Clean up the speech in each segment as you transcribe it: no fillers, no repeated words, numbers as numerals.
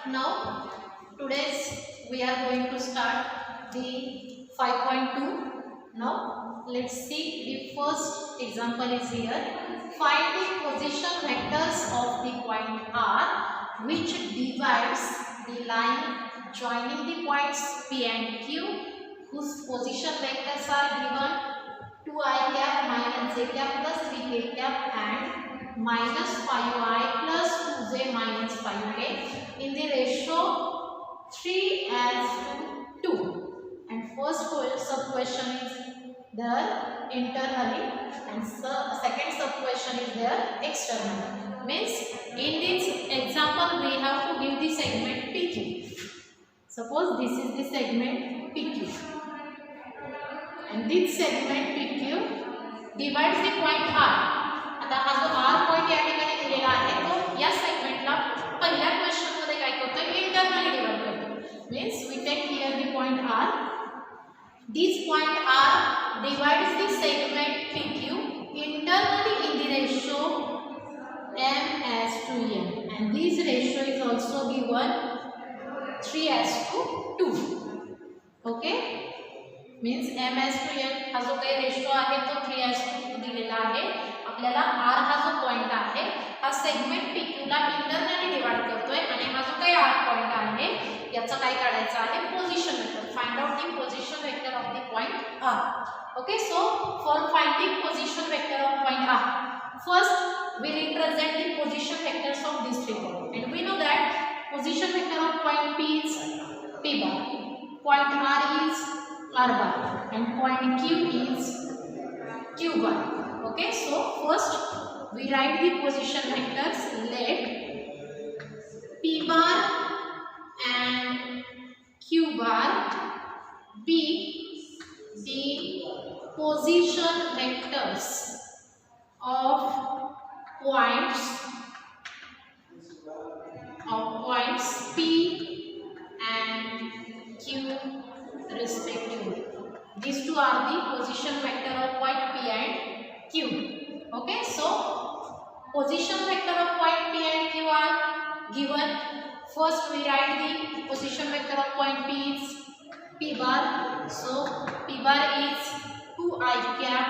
Now, today's we are going to start the 5.2. Now, let's see the first example is here. Find the position vectors of the point R which divides the line joining the points P and Q whose position vectors are given 2i cap minus j cap plus 3k cap and minus 5i plus 2j minus 5k in the ratio 3:2. And first sub question is there internally and second sub question is there externally. Means in this example we have to give the segment PQ. Suppose this is the segment PQ and this segment PQ divides the point R. आता हा जो R point या ठिकाणी दिलेला आहे तो या सेगमेंटला पहिल्या क्वेश्चन मध्ये काय करतोय इंटरनली डिवाइड करतो. Means we take here the point R. This point R divides the segment PQ internally in the ratio m:2n and this ratio is also given 3:2. Okay, means m:2n हा जो काही ratio आहे तो 3:2 दिलेला आहे. आपल्याला R हा जो पॉइंट आहे हा सेगमेंट PQ ला इंटरनली डिवाइड करतोय आणि हा जो काही R पॉइंट आहे याचा काय काढायचा आहे position vector. Find out the position vector of the point R. Okay, so for finding position vector of point R, first we represent the position vectors of these three points and we know that position vector of point P is P bar, point R is R bar and point Q is Q bar. Okay, so first we write the position vectors. Let P bar and Q bar be the position vectors of points P and Q respectively. These two are the position vector of point P and Q. Okay, so position vector of point P and Q are given. First we write the position vector of point P is P bar. So P bar is 2i cap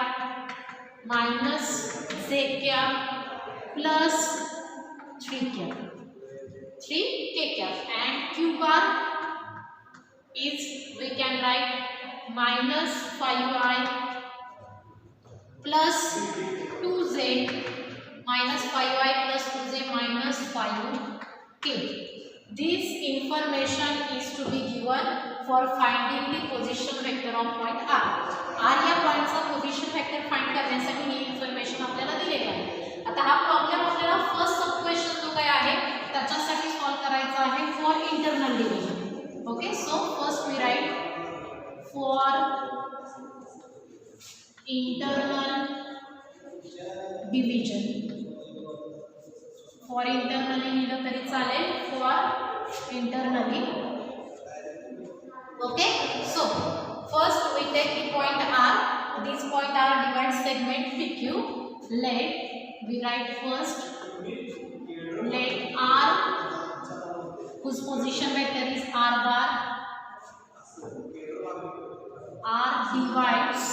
minus j cap plus 3k cap and Q bar is we can write minus 5i plus 2j minus 5i plus 2j minus 5k. This information is to be given for finding the position vector of point R. R या पॉइंटचा position vector find करण्यासाठी ही information आपल्याला दिलेली आहे. आता हा problem आपल्याला first sub question जो काय आहे त्याच्यासाठी सॉल्व करायचा आहे for internal division. Okay, so first we write for internal division. For internally लिहिलं तरी चालेल, for internally. Okay, so first we take the point R. This point R divides segment PQ. Let we write first let R whose position vector is R bar. R divides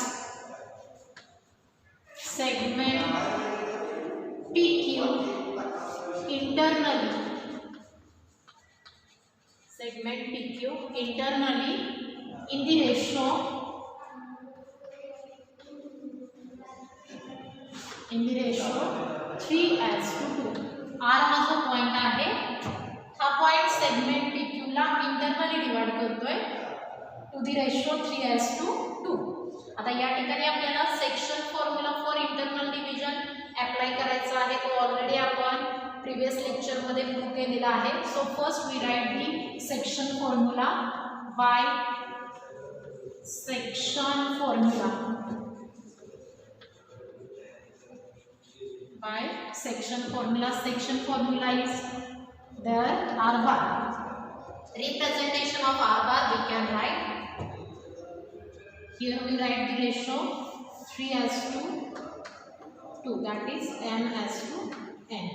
segment PQ internally. Segment PQ internally in the ratio 3:2. R हा जो point आहे हा point segment PQ ला internally divide करतोय to the ratio 3:2. आता या ठिकाणी आपल्याला section formula for internal division apply करायचा आहे. तो ऑलरेडी आपण प्रीवियस लेक्चर मध्ये प्रूव्ह केलेला आहे. So first we write the section formula by section formula. Section formula is there R bar. Representation of R bar we can write here. We write the ratio 3:2, that is m:2n.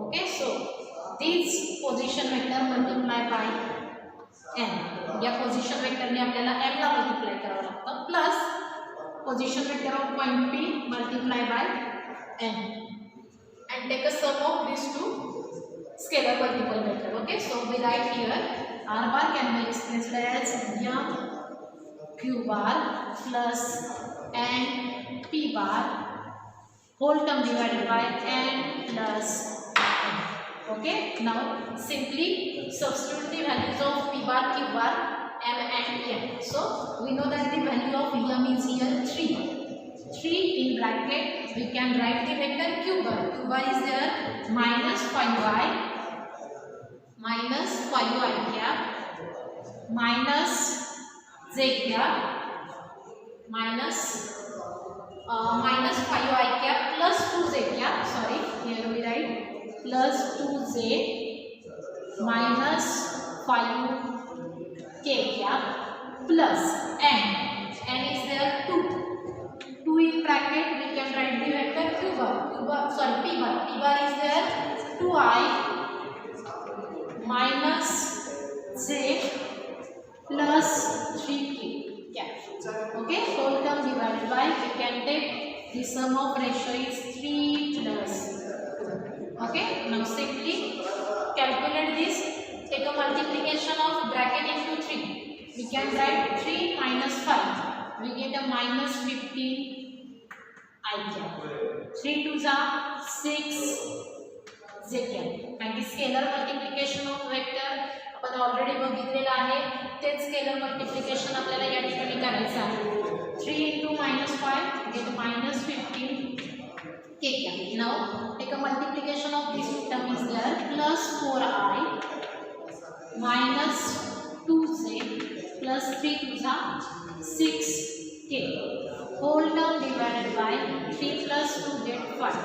Okay, so this position vector multiply by n. या position वेक्टरने आपल्याला m ला multiply करावं लागतं plus position vector of point P multiply by n and take a sum of these two scalar multiple vector. Okay, so we write here r bar can be expressed as m q bar plus n p bar whole term divided by n plus n. Okay, now simply substitute the values of p bar, q bar, m and n. So we know that the value of m is here 3. 3 in bracket we can write the vector q bar. Q bar is there minus 5y cap minus z cap minus 5y cap plus 2z cap. Sorry, here we write plus 2z minus 5k cap plus n. N is there 2. 2 in bracket we can write the vector p bar. P bar is there 2i minus z plus 3k cap. Okay, whole term divided by, we can take the sum of ratio is 3 plus 2. Okay, now simply calculate this. Take a multiplication of bracket into 3. We can write 3 minus 5. We get a minus 15 I cap. 3 2s are 6 z cap. कारण की scalar multiplication of vector आपण already बघितलेलं आहे. तेच scalar multiplication आपल्याला या ठिकाणी करायचं आहे. 3 into minus 5 get minus 15 k cap. Now take a multiplication of this term is there plus 4i minus 2z plus 3 2s are 6k. Whole term divided by 3 plus 2 get 5.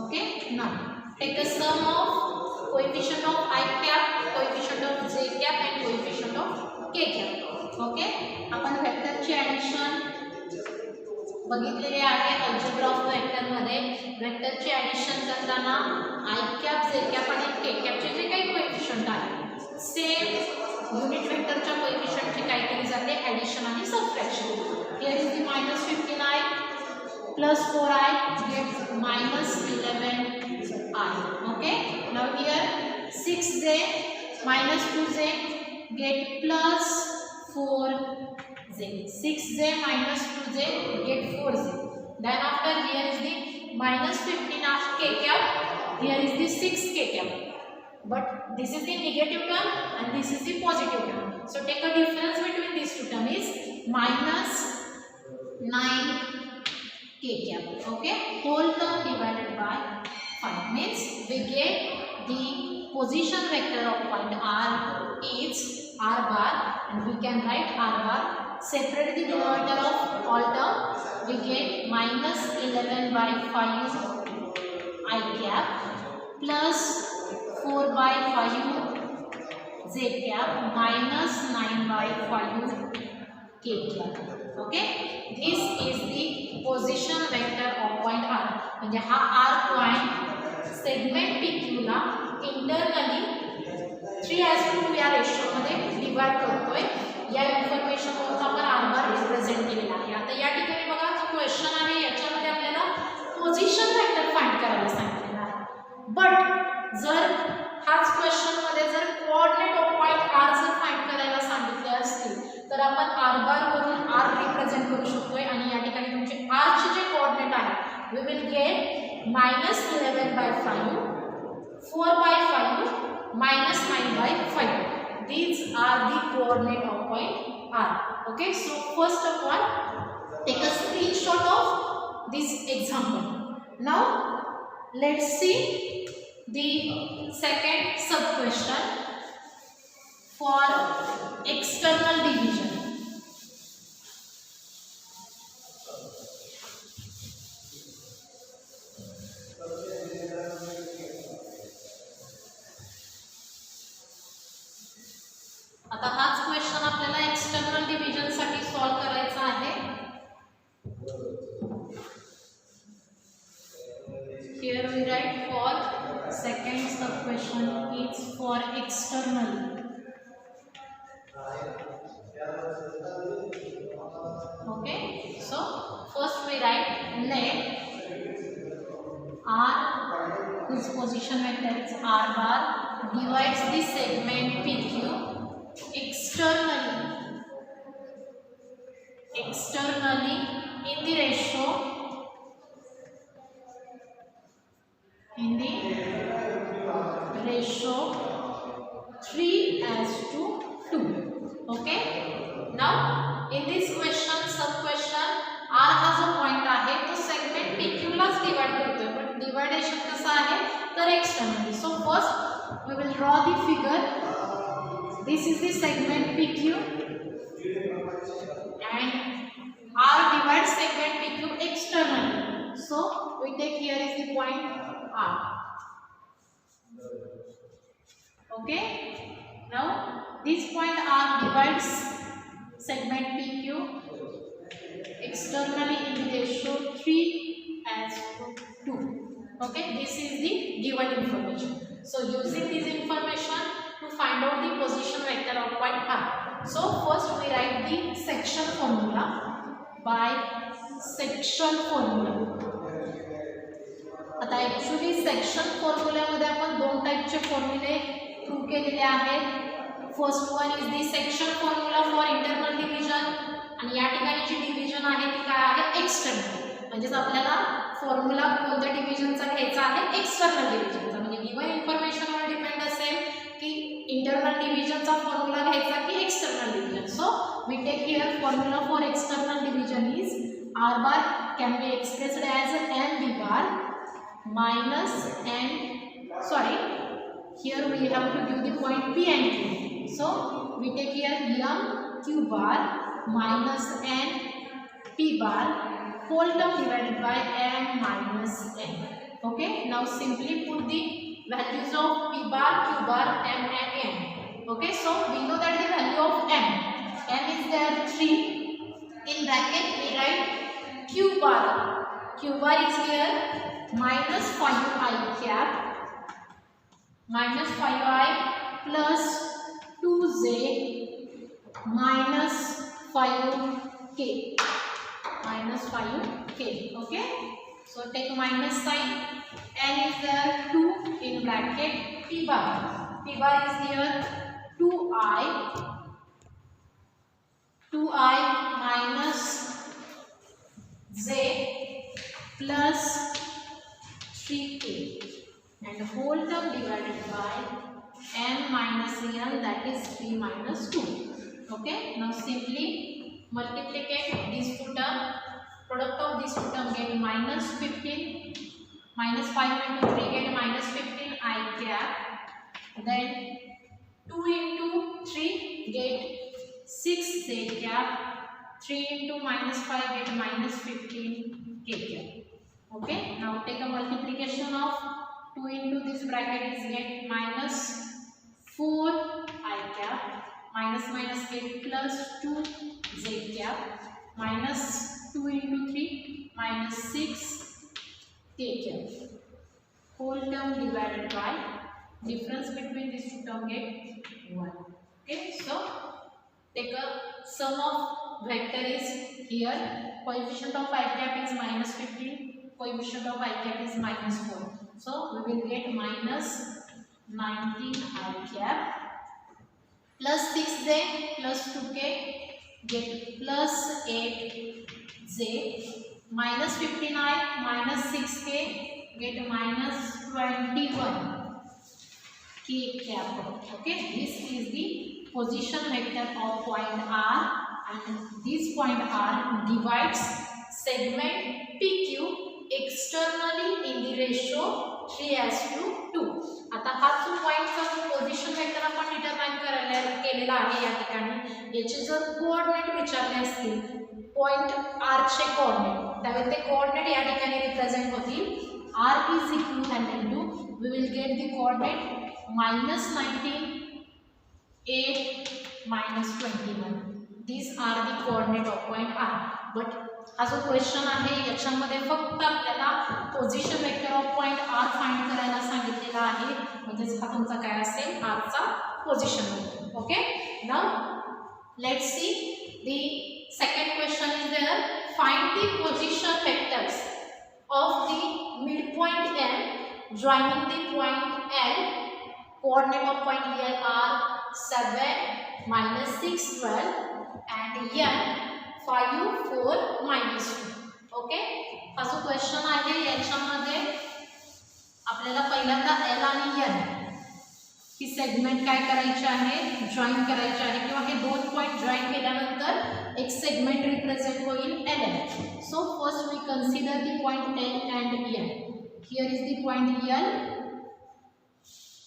Okay, now take a sum of coefficient of I cap, coefficient of j cap and coefficient of k cap. Okay, आपण वेक्टरची addition बघितलेली आहे algebra of vector मध्ये. वेक्टरची addition करताना I cap, j cap आणि k cap चे जे काही coefficient आहे same unit वेक्टरच्या कोएफिशिएंटची काय केली जाते ॲडिशन आणि subtraction. Here is the minus 15i plus 4i get minus 11i. Okay, now here 6j minus 2j get plus 4j. 6j minus 2j get 4j. Then after here is the minus 15 of k cap. Here is the 6k cap. But this is the negative term and this is the positive term. So take a difference between these two terms is minus 9k cap. Okay, whole term divided by 5 means we get the position vector of point R is R bar and we can write R bar. Separate the denominator of all term. We get minus 11 by 5 I cap plus 4 by 5 z cap minus 9 by 5 k cap. Okay, this is the position vector of point R. म्हणजे हा R point segment PQ ला internally 3:2 या ratio मध्ये divide करतोय. या information वरून आपण R बार represent केलेला आहे. आता या ठिकाणी बघा जो क्वेश्चन आहे याच्यामध्ये आपल्याला पोझिशन वेक्टर फाइंड करायला सांगितलेलं आहे. बट जर हाच क्वेश्चन मध्ये जर कोऑर्डिनेट ऑफ पॉइंट R जर फाइंड करायला सांगितले असतील तर आपण R बार वरून R रिप्रेझेंट करू शकतोय आणि या ठिकाणी तुमचे R चे जे कोऑर्डिनेट आहे we will get minus 11 by 5 4 by 5 minus 9 by 5. These are the coordinate of point R. Okay, so first of all take a screenshot of this example. Now let's see the second sub question for external division. आता हाच question आपल्याला external division साठी solve करायचा आहे. Here we write for second sub question for externally. Okay, so first we write let R, whose position vector is R bar, divides the segment PQ externally in the ratio 3:2. Okay, now in this question सब question R हा जो point आहे तो segment PQ लाच divide करतोय, पण deviation कसं आहे तर externally. So first we will draw the figure. This is the segment PQ and R divides segment PQ externally. So we take here is the point R. Okay, now this point R divides segment PQ externally in the ratio 3:2. Okay, this is the given information. So using this information to find out the position vector of point R. So first we write the section formula by section formula. आता actually section फॉर्म्युल्यामध्ये आपण दोन टाईपचे फॉर्म्युले prove केलेले आहेत. First one is the section formula for internal division, आणि या ठिकाणी जी division आहे ती काय आहे एक्सटर्नल. म्हणजेच आपल्याला फॉर्म्युला कोणत्या डिव्हिजनचा घ्यायचा आहे एक्सटर्नल डिव्हिजनचा. म्हणजे गिवन इन्फॉर्मेशनवर डिपेंड असेल की इंटरनल डिव्हिजनचा फॉर्म्युला घ्यायचा की external division. So we take here formula for external division is R bar can be expressed as NB bar minus N, sorry, here we have to give the point P and Q. So we take here M Q bar minus N P bar whole term divided by M minus N. Okay, now simply put the values of P bar, Q bar, M and N. Okay, so we know that the value of M is there 3. In bracket we write Q bar is here minus 5i cap minus 5i plus 2j minus 5k minus 5k. Okay, so take minus sign. N is there 2 in bracket. P bar is here 2i minus j plus 3k and whole term divided by m minus n, that is 3 minus 2. Okay, now simply multiplicate these two terms. Product of these two terms get minus 15, minus 5 into 3 get minus 15 I cap, then 2 into 3 get 6 j cap, 3 into minus 5 get minus 15 k cap. Okay, now take a multiplication of 2 into this bracket is get minus 4 I cap, minus minus get plus 2 j cap, minus 2 into 3 minus 6 k cap, whole term divided by difference between these two terms get 1. Okay, so take a sum of vector is here. Coefficient of I cap is minus 15, coefficient of I cap is minus 4. So we will get minus 19 I cap plus 6j plus 2k get plus 8j minus 15i minus 6k get minus 21 k cap. Okay, this is the position vector of point R, and this point R divides segment PQ externally in the ratio 3:2. आता हा जो पॉइंटचा जो position vector आपण determine केलेला आहे या ठिकाणी, याचे जर कोऑर्डिनेट विचारले असतील पॉइंट R चे कोऑर्डिनेट, त्यावेळी ते कोऑर्डिनेट या ठिकाणी रिप्रेझेंट होतील. R is equivalent to, we will get the coordinate minus 19, 8, minus 21. These are the coordinate of point R. But हा जो क्वेश्चन आहे याच्यामध्ये फक्त आपल्याला position vector of point R find करायला सांगितलेला आहे, म्हणजेच हा तुमचा काय असेल आरचा position vector. Okay, now let's see the second question is there. Find the position vectors of the midpoint L joining the point L. Coordinate of point L are 7, -6, 12 and N 5, 4, -2. Okay, हा जो question आहे याच्यामध्ये आपल्याला पहिल्यांदा L आणि N ही segment काय करायची आहे, जॉईन करायची आहे, किंवा हे दोन पॉइंट जॉईन केल्यानंतर एक सेगमेंट रिप्रेझेंट होईल LN. So first we consider the point L and N. Here is the point L.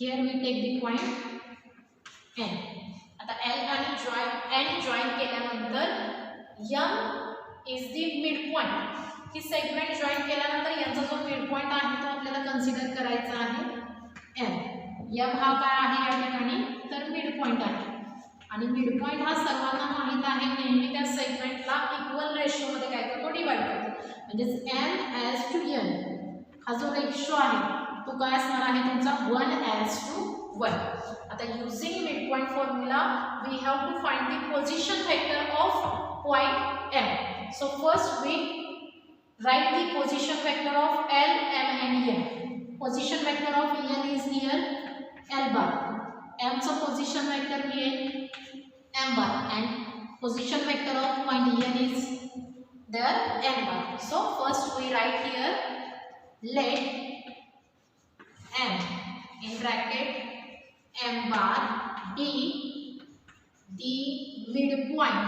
Here we take the point N. आता L आणि N जॉईन केल्यानंतर M is the midpoint. He segment join केल्यानंतर यांचा जो midpoint आहे तो आपल्याला consider करायचा आहे M. M हा काय आहे या ठिकाणी, तर मिडपॉइंट आहे. आणि मिडपॉइंट हा सर्वांना माहित आहे नेहमी त्या सेगमेंटला इक्वल रेशो मध्ये काय करतो, डिवाइड करतो. म्हणजे M/N हा जो रेशो आहे तो काय असणार आहे तुमचा 1:1. आता using midpoint formula we have to find the position vector of point M. So first we write the position vector of L, M and N. Position vector of N is here L bar. M चा position vector मिळेल M bar and position vector of point N is there N bar. So first we write here, let M in bracket M bar be the midpoint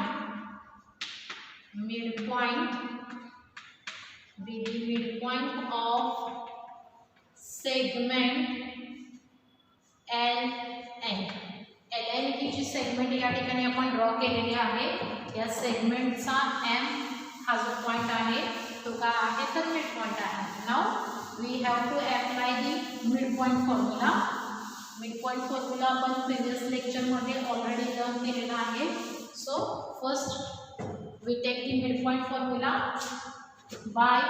be the midpoint of segment LN. LN ही जी segment या ठिकाणी आपण draw केलेली आहे, या सेगमेंटचा M हा जो पॉइंट आहे तो काय आहे, तर मिड पॉइंट आहे. Now we have to apply the mid point formula. Mid point formula आपण प्रिव्हियस लेक्चर मध्ये ऑलरेडी लर्न केलेला आहे. So first we take the mid point formula. By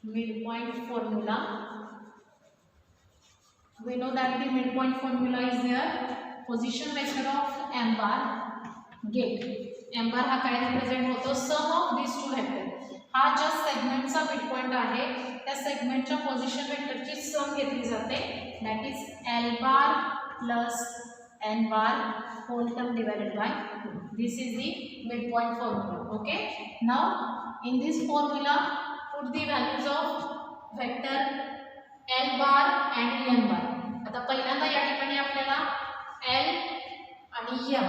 midpoint formula, we know that the midpoint formula is there. Position vector of M bar get M bar हा काय represent होतो, सम of this to vector. हा ज्या सेगमेंटचा midpoint आहे त्या सेगमेंटच्या position वेक्टरची सम घेतली जाते, that is L bar plus N bar whole term divided by 2. This is the midpoint formula. Okay, now in this formula put the values of vector L bar and N bar. आता पहिल्यांदा या ठिकाणी आपल्याला L आणि M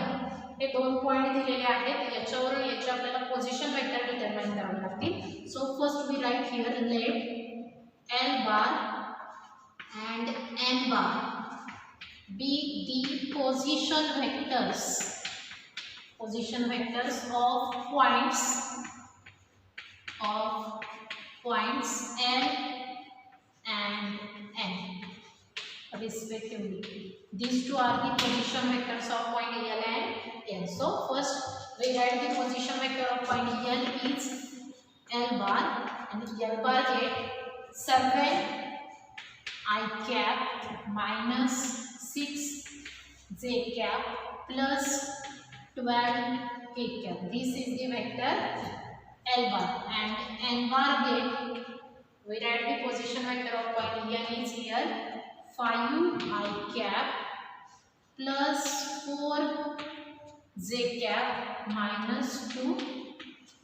हे दोन point दिलेले आहेत, याच्यावरून याची आपल्याला पोझिशन वेक्टर डिटरमाइन करावी लागतील. So first we write here, let L bar and N bar be the position vectors of points L and N respectively. These two are the position vectors of point L and N. So first we write the position vector of point L is L bar, and L bar get 7 I cap minus 6 j cap plus 12 k cap. This is the vector L bar, and N bar get, we write the position vector of point N is here 5 I cap plus 4 j cap minus 2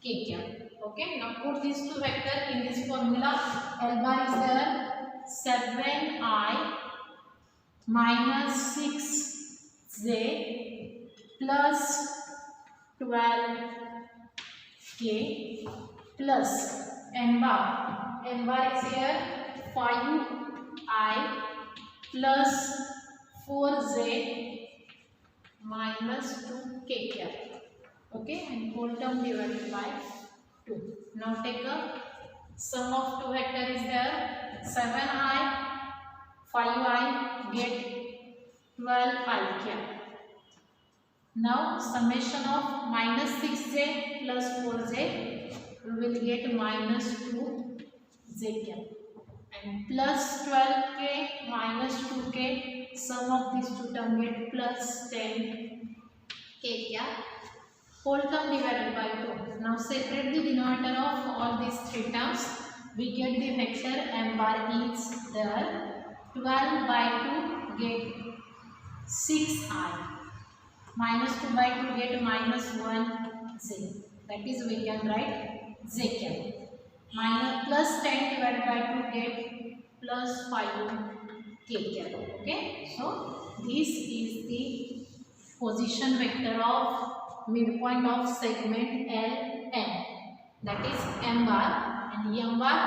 k cap. Okay, now put these two vector in this formula. L bar is there 7 I minus 6 j plus 12 k plus N bar is here 5 I plus 4j minus 2k cap. Okay, and whole term divided by 2. Now take a sum of two vector is there, 7i 5i get 12i cap. Now summation of -6j plus 4j, we will get -2j and plus 12k minus 2k, sum of these two term get plus 10k whole term divided by 2. Now separate the denominator of all these three terms. We get the vector m bar is there. 12 by 2 get 6i. Minus 2 by 2 get minus 1j. That is we can write j cap. Minus plus 10 divided by 2 get plus 5k cap. Okay. So this is the position vector of midpoint of segment LM. That is m bar, and m bar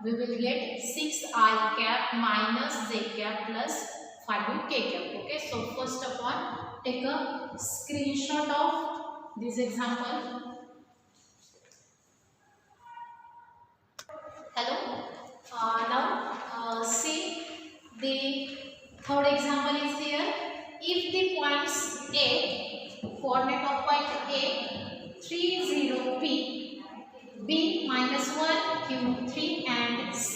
we will get 6i cap minus j cap plus 5k cap. Okay. So first of all, take a screenshot of this example. Hello. Now see the third example is here. If the points A, coordinate of point A 3, 0, P, B -1, Q 3 and C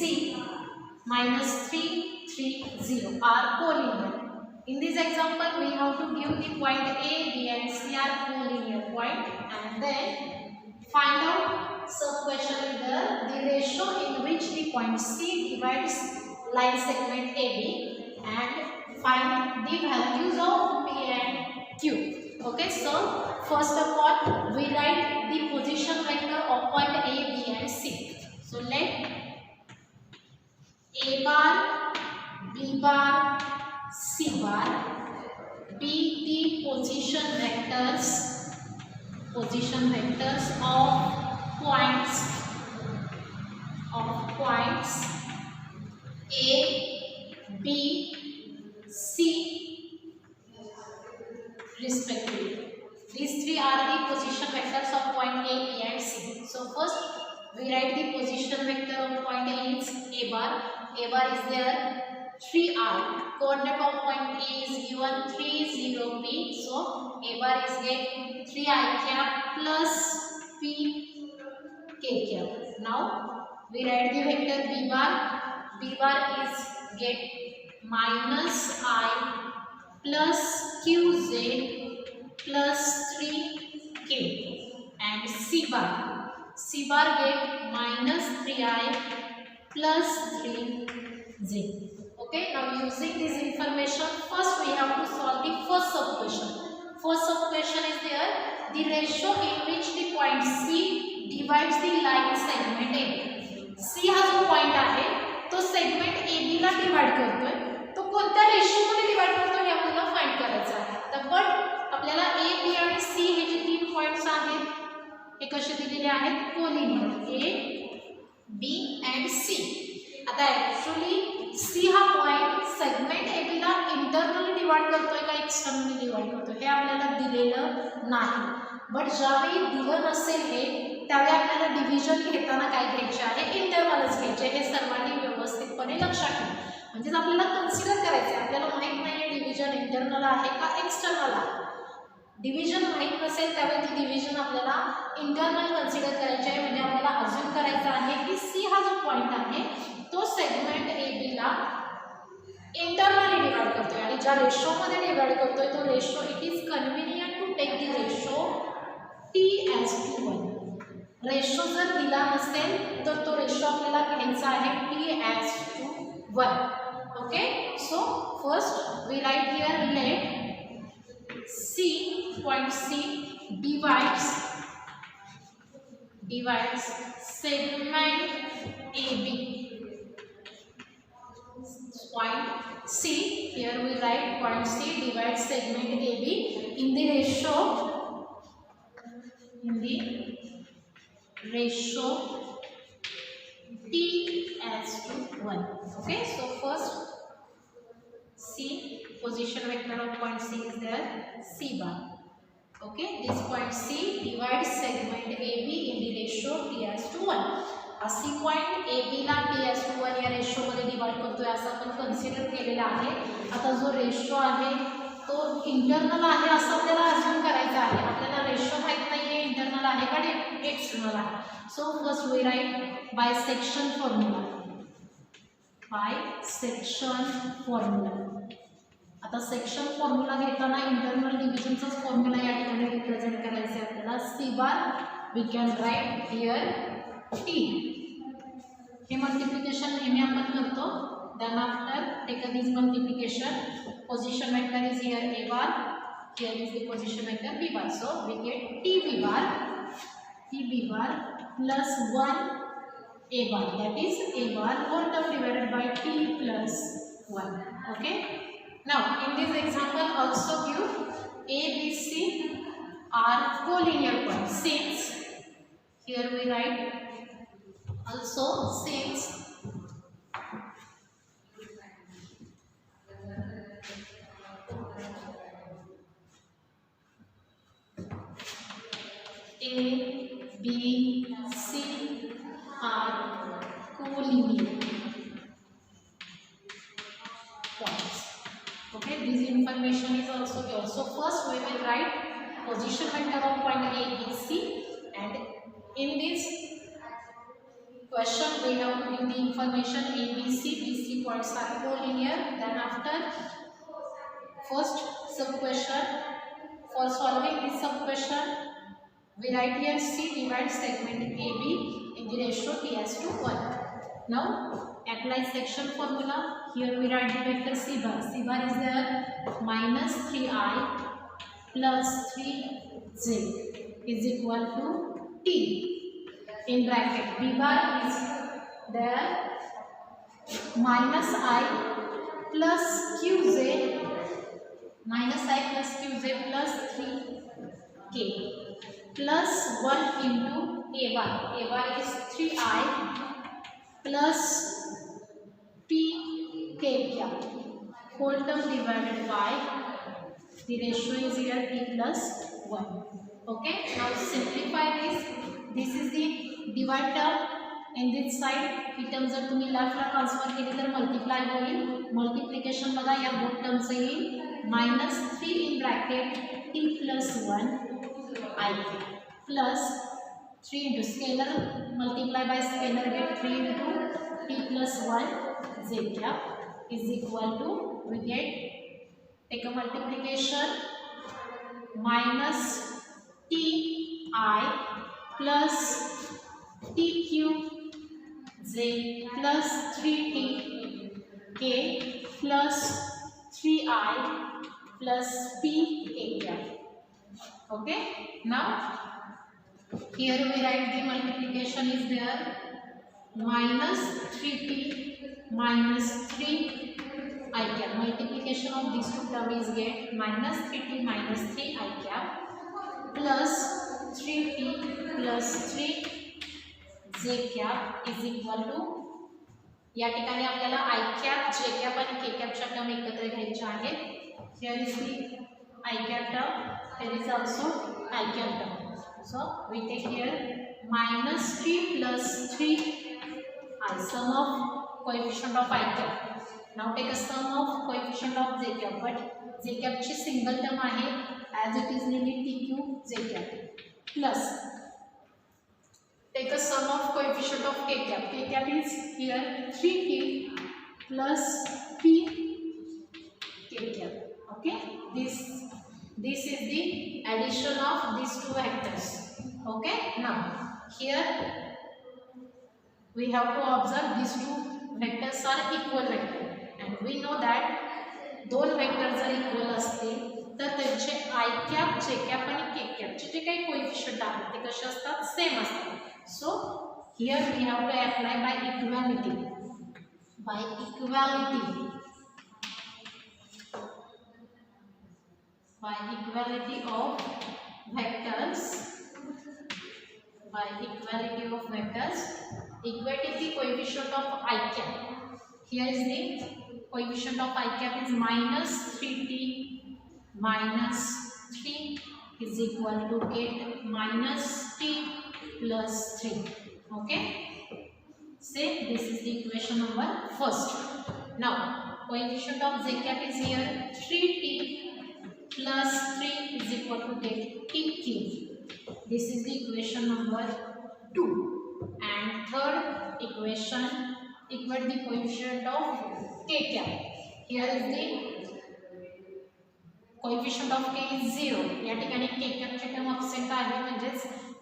-3, 3, 0 are collinear. In this example, we have to give the point A, B and C are collinear point, and then find out some question is there, the ratio in which the point C divides line segment AB, and find the values of P and Q. Okay, so first of all, we write the position vector of point A, B and C. So let A bar, B bar, C bar be the position vectors of points A, B, C respectively. These three are the position vectors of point A, B and C. So first we write the position vector of point A is A bar. A bar is there 3i. Coordinate of point A is given 3, 0, P. So A bar is get 3i cap plus P k cap. Now we write the vector B bar. B bar is get minus I plus qj plus 3k, and C bar get minus 3i plus 3j. Okay, now using this information, first we have to solve the first sub question. First sub question is there, the ratio in which the point C divides the line segment AB. C हा जो point आहे तो segment AB ला divide करतोय, तो कोणत्या ratio मध्ये divide करतोय हे आपल्याला फाइंड करायचं आहे. तर पण आपल्याला A, B आणि C हे जे तीन पॉइंट्स आहेत हे कसे दिलेले आहेत, collinear A, B and C. आता ऍक्च्युअली C हा पॉइंट सेगमेंट AB ला इंटरनली डिवाइड करतोय का एक्सटर्नली डिवाइड करतोय हे आपल्याला दिलेलं नाही. बट ज्यावेळी दिलं नसेल हे त्यावेळी आपल्याला डिव्हिजन घेताना काय घ्यायचे आहे, इंटरवलच घ्यायचे. हे सर्वांनी व्यवस्थितपणे लक्षात ठेवा. म्हणजेच आपल्याला कन्सिडर करायचं आहे, आपल्याला माहित नाहीये डिव्हिजन इंटरनल आहे का एक्सटर्नल आहे. डिव्हिजन माहित नसेल त्यावेळी ती डिव्हिजन आपल्याला इंटरनल कन्सिडर करायची आहे. म्हणजे आपल्याला अज्यूम करायचं आहे की C हा जो पॉइंट आहे तो सेगमेंट AB ला इंटरनली डिवाइड करतोय, आणि ज्या रेशो मध्ये डिवाइड करतोय तो ratio it is convenient to take the ratio T:1. Ratio जर दिला नसेल तर तो रेशो आपल्याला घ्यायचा आहे T:1. Okay, so first we write here let C, point C divides segment AB. Point C, here we write point C divides segment AB in the ratio T:1. Okay, so first C, position vector of point C is there, C bar. Okay, this point C divides segment AB in the ratio T:1. C point AB ला T:1 या ratio मध्ये divide करतोय असं आपण consider केलेला आहे. आता जो रेशो आहे तो इंटरनल आहे असं आपल्याला अज्यूम करायचं आहे. आपल्याला रेशो माहित नाहीये इंटरनल आहे का एक्सटर्नल आहे. So first we write bisection formula. Bisection formula. आता सेक्शन फॉर्म्युला घेताना इंटरनल डिव्हिजनचाच फॉर्म्युला या ठिकाणी रिप्रेझेंट करायचा आहे आपल्याला. C bar we can write here T. हे मल्टिप्लिकेशन नेहमी आपण करतो. Then after take this multiplication, position vector is here a bar, here is the position vector b bar. So we get t b bar plus 1 a bar, that is a bar whole term divided by t plus 1. Okay, now in this example also give a b c are collinear points. Since here we write also since A, B, C are collinear points. Okay, this information is also given. So first we will write position vector of point A, B, C, and in this question we have to give the information A, B, C points are collinear. Then after first sub question, for solving this sub question, we write here C divides segment AB in the ratio T:1. Now apply section formula. Here we write the vector C bar. C bar is there minus 3i plus 3j is equal to T. In bracket B bar is there minus I plus qj plus 3k plus 1 into a bar. A bar is 3i plus p k whole term divided by the ratio is here t plus 1. Okay, now simplify this. This is the divide term. In this side he term जर तुम्ही लेफ्टला transfer केली तर multiply होईल. Multiplication बघा या दोन टर्मचं येईल -3 in bracket t plus 1 I plus 3 into scalar multiply by scalar get 3 into t plus 1 z cap is equal to, we get take a multiplication minus t I plus t cube z plus 3t k plus 3i plus p k cap. Okay, now here we write the multiplication is there minus 3t minus 3 I cap. Multiplication of these two terms is get minus 3t minus 3 I cap plus 3t plus 3 j cap is equal to, या ठिकाणी आपल्याला I cap, j cap आणि k cap च्या term एकत्र घ्यायच्या आहेत. Here is the I cap term, here is also I cap term. So we take here minus 3 plus 3 I, sum of coefficient of I cap. Now take a sum of coefficient of j cap, but j cap ची single term आहे as it is needed t cube j cap plus take a sum of coefficient of k cap. K cap is here 3t plus p k cap. Okay, this is the addition of these two vectors. Okay, now here we have to observe these two vectors are equal vector, and we know that दोन vector जर equal असतील तर त्यांचे I cap, J cap आणि K cap चे जे काही coefficient आहेत ते कसे असतात, सेम असतात. So here we have to apply by equality of vectors, equate the coefficient of I cap. Here is the coefficient of I cap is minus 3t minus 3 is equal to get minus t plus 3. Okay, say this is the equation number first. Now coefficient of j cap is here 3t plus 3 is equal to get TQ. This is the equation number 2. And third equation, equate the coefficient of K cap. Here is the coefficient of K is 0. या ठिकाणी K cap ची term absent आहे, म्हणजेच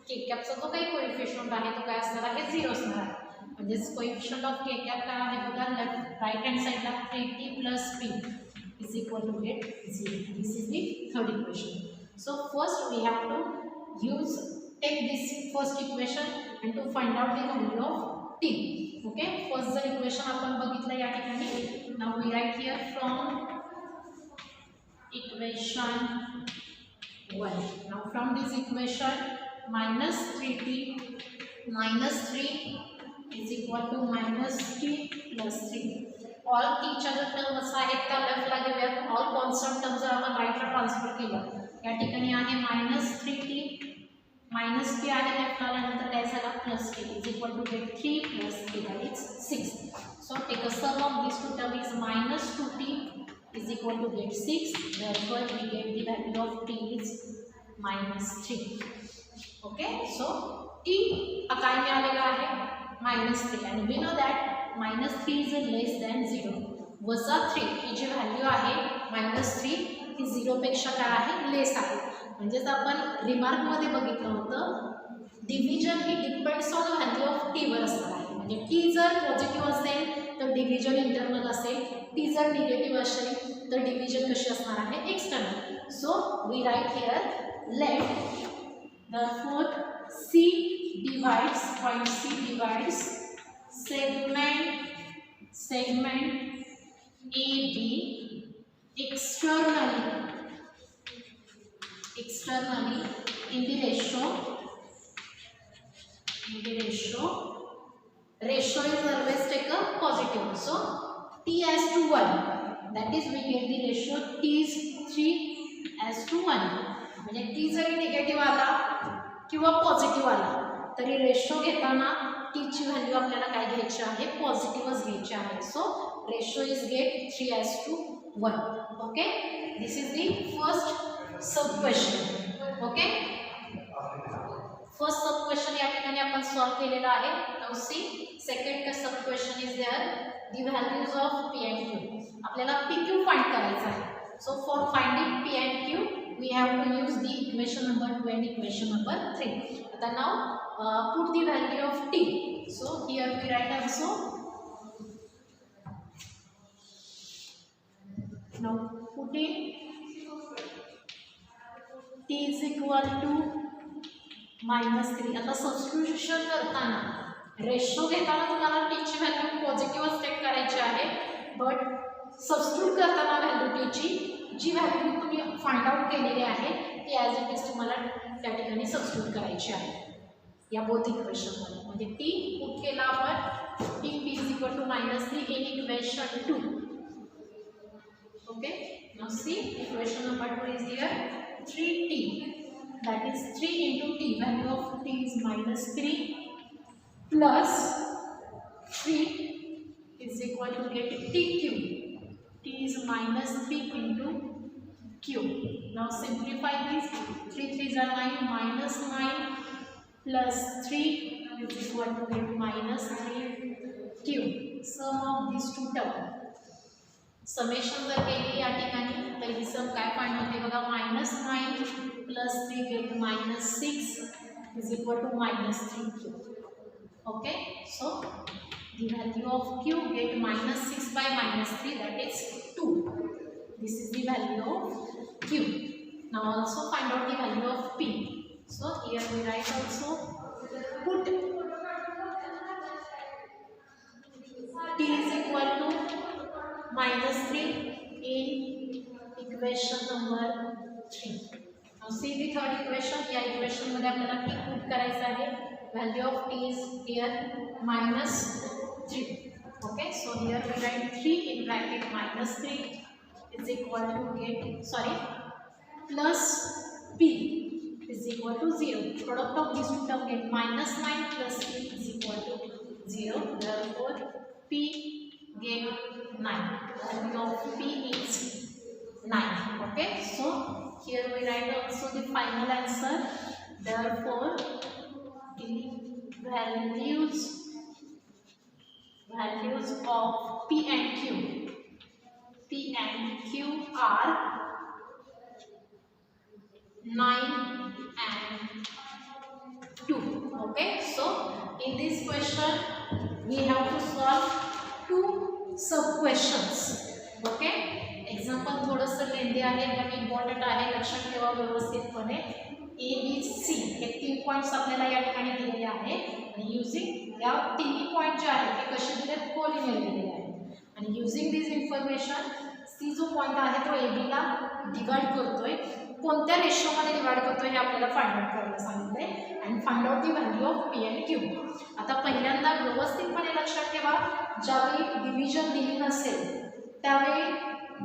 K cap चा जो काही coefficient आहे तो काय असणार आहे, 0 असणार आहे. म्हणजेच coefficient of K cap काय आहे बघा, लेफ्ट राइट हँड साइडला 3t plus p is equal to get 0. This is the third equation. So first we have to take this first equation and to find out the value of t. Okay, first the equation आपण बघितलं या ठिकाणी. Now we write here from equation 1. Now from this equation minus 3t minus 3 is equal to minus t plus 3. All टीच्या ज्या terms आहेत त्या लेफ्टला घेऊयात. All constant term जर आपण राईटला ट्रान्सफर केलं, या ठिकाणी आहे मायनस 3t मायनस टी आहे लेफ्टला, नंतर काय झाला plus t is equal to get 3 plus t that is 6. So take a sum of this two term is minus 2t is equal to get 6. Therefore we get the value of t is minus 3. Okay, so t काय मिळालेला आहे -3 and we know that -3 is less than 0. वजा 3 ही जी value आहे -3 ही 0 पेक्षा काय आहे, less आहे. म्हणजेच आपण रिमार्क मध्ये बघितलं होतं डिव्हिजन ही depends on value of T वर असणार आहे. म्हणजे टी जर पॉझिटिव्ह असेल तर डिव्हिजन इंटरनल असेल, टी जर निगेटिव्ह असेल तर डिव्हिजन कशी असणार आहे, external. So we write here let therefore C divides, point C divides segment AB externally in the ratio is always take a positive. So t as to 1, that is we get the ratio t is 3 as to 1. म्हणजे T जरी negative आला किंवा positive आला तरी ratio घेताना टीची value आपल्याला काय घ्यायची आहे, पॉझिटिव्हच घ्यायची आहे. So ratio is get 3 as to 1. Okay, this is the first sub question. Okay, first sub question या ठिकाणी आपण सॉल्व केलेला आहे. Now see second sub question is there the values of P and Q. आपल्याला P Q find करायचा आहे. So for finding P and Q we have to use the equation number 2 and equation number 3. Then now put the value of t. So here we write also. Now put in t is equal to -3. आता substitution करताना ratio घेताना तुम्हाला t ची value positive take करायची आहे, but substitute करताना value t ची जी value तुम्ही फाइंड आउट केलेली आहे ती ॲज इट इज तुम्हाला त्या ठिकाणी सबस्टिट्यूट करायची आहे या बोथ इक्वेशनमध्ये. म्हणजे टी पुट केला आपण, t p is equal to -3 in equation 2. Okay, now see equation number 2 is here 3t, that is 3 into t, value of t is -3 plus 3 is equal to get tq. T is -3 into q. Now simplify this. 3 3s are 9, -9 plus 3 is equal to get -3q. Sum of these two terms. Summation जर केली या ठिकाणी तर ही सम काय find होते बघा, -9 plus 3 get -6 is equal to -3q. Okay, so the value of q get -6 by -3, that is 2. This is the value of q. Now also find out the value of p. So here we write also put t is equal to -3 in equation number 3. Now see the third equation. या equation मध्ये आपल्याला t put करायचा आहे. Value of t is here -3. Okay, so here we write 3 in bracket -3 is equal to get plus p is equal to 0. Product of these two terms get -9 plus p is equal to 0. Therefore p get 9. Value of p is 9. Okay, so here we write also the final answer. Therefore the values of P and Q are 9 and 2. Okay, so in this question we have to solve 2 sub questions. Okay, example थोडंसं लेंदी आहे पण important आहे, लक्षात ठेवा व्यवस्थितपणे. A B C hey 3 points आपल्याला या ठिकाणी दिलेले आहे आणि युजिंग या तिन्ही पॉईंट जे आहेत ते कसे दिलेत, कोलिनियर दिलेले आहेत आणि युजिंग दिस इन्फॉर्मेशन सी जो पॉईंट आहे तो ए बीला डिवाइड करतोय, कोणत्या रेशोमध्ये डिवाइड करतोय हे आपल्याला फाइंड आउट करायला सांगितलंय and find out the value of P and Q. आता पहिल्यांदा व्यवस्थितपणे लक्षात ठेवा, ज्यावेळी डिव्हिजन दिली नसेल त्यावेळी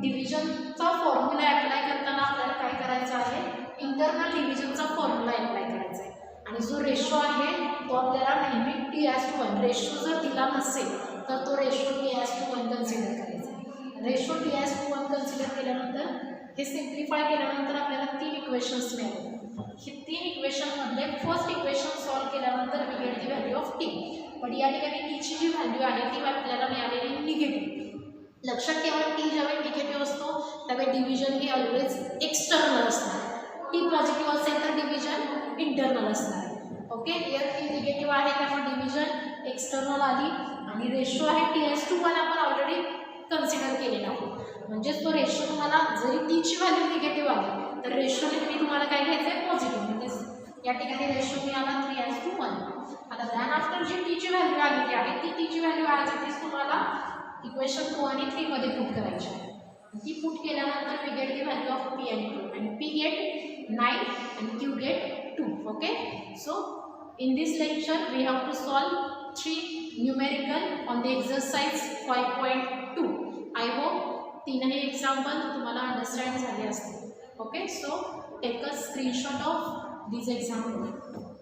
डिव्हिजनचा फॉर्म्युला अप्लाय करताना आपल्याला काय करायचं आहे, इंटरनल डिव्हिजनचा फॉर्म्युला अप्लाय करायचा आहे आणि जो रेशो आहे तो आपल्याला नेहमी T/1, रेशो जर दिला नसेल तर तो रेशो T/1 कन्सिडर करायचा आहे. रेशो T/1 कन्सिडर केल्यानंतर हे सिम्प्लिफाय केल्यानंतर आपल्याला 3 इक्वेशन्स मिळाले. हे 3 इक्वेशनमधले फर्स्ट इक्वेशन सॉल्व्ह केल्यानंतर we get the value of t. पण या ठिकाणी टीची जी व्हॅल्यू आहे ती आपल्याला मिळालेली निगेटिव्ह. लक्षात ठेवा, टी ज्यावेळी निगेटिव्ह असतो त्यावेळी डिव्हिजन ही ऑलवेज एक्सटर्नल असणार. टी पॉझिटिव्ह असेल तर डिव्हिजन इंटरनल असणार आहे. ओके, यात टी निगेटिव्ह आहे त्यामुळे डिव्हिजन एक्सटर्नल आली आणि रेशो आहे T/1 आपण ऑलरेडी कन्सिडर केलेला आहे. म्हणजेच तो रेशो तुम्हाला जरी टीची व्हॅल्यू निगेटिव्ह आली तर रेशो नेहमी तुम्हाला काय घ्यायचं आहे, पॉझिटिव्ह. म्हणजे या ठिकाणी रेशो मिळाला 3/1. आता दॅन आफ्टर जी टीची व्हॅल्यू आलेली आहे ती टीची व्हॅल्यू ॲज इट इज तुम्हाला इक्वेशन 2 आणि 3 मध्ये पुट करायची आहे. ती पुट केल्यानंतर we get the value of P and q and p get 9 and q get 2. Okay, so in this lecture we have to solve 3 numerical on the exercise 5.2. I hope तीनही example तुम्हाला understand झाले असतील. Okay, so take a screenshot of this example.